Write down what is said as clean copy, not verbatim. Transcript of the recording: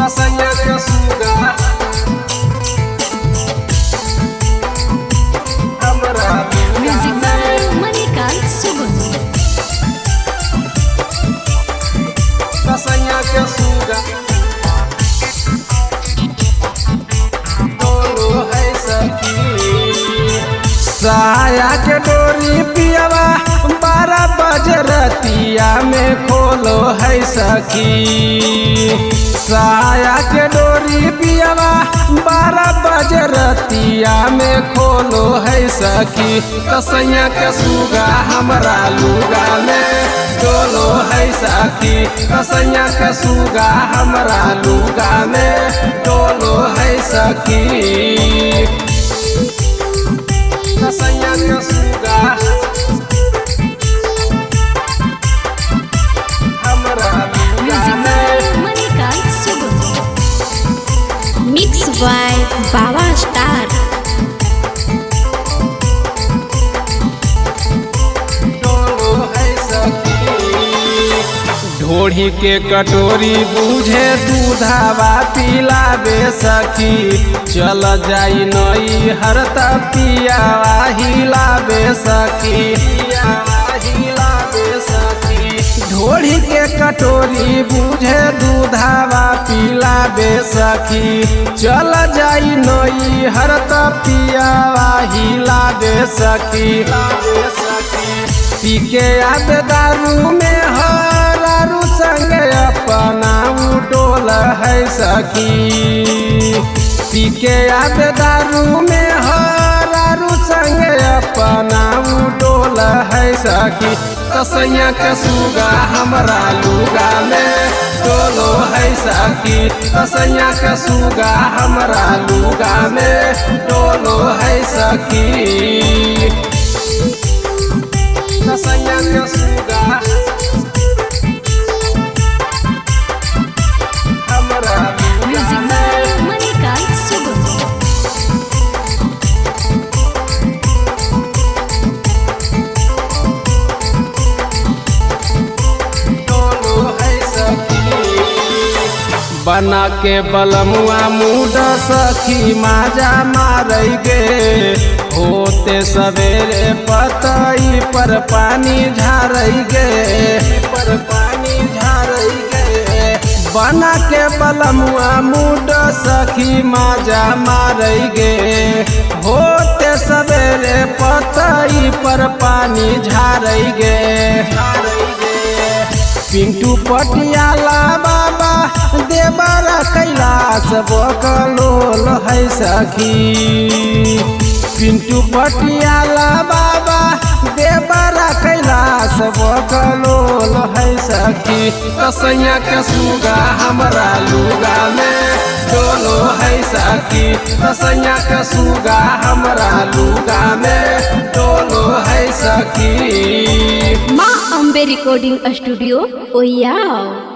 कसैया के सुगा हमरा म्यूजिक बाय मणिकांत सुगम। कसैया के सुगा दोनों है सखी। साया के डोरी पियावा 12 बजे रतिया में खोलो है सखी। साया के डोरी पियावा 12 बजे रतिया में खोलो है सखी। कसैया के सुगा हमरा लुगा में डोलो है सखी। कसैया के सुगा हमरा लुगा में डोलो है सखी। कसैया के सुगा हमरा music by Manikant Sugam. Mix by Baba Star. ढोढ़ी के कटोरी बूझे दूधावा पिलाबे सखी। चल जाई नई हरता पियावा हिलाबे सखी। ढोढ़ी के कटोरी बूझे दूधावा पिलाबे सखी। चल जाई नई हरता पियावा हिलाबे सखी। पी के आबे दारू में हरारू संग अपना डोल है सखी। पी के आबे दारू में हरारू संग अपना डोल है सखी। कसैया के सुगा हमरा लुगा में डोलो है सखी। कसैया के सुगा हमरा लुगा में डोलो है सखी। कसैया के सुगा हमरा म्यूजिक बाय मणिकांत सुगम। डोलो है सखी। बना के बलमुआ मूड सखी माजा मारै गे। होते सवेरे पतई पर पानी झारै गे। बना के बलमुआ मूड सखी माजा मारै गे। होते सवेरे पतई पर पानी झारै गे। पिंटू पटियाला बाबा देवरा कैलाश बकलोल है सखी। पिंटू पटियाला बाबा देवरा कैलाश बकलोल है सखी। कसैया के सुगा हमरा लुगा में डोलो है सखी। कसैया के सुगा हमरा लुगा में डोलो है सखी। माँ अम्बे रिकॉर्डिंग स्टूडियो ओयाओ।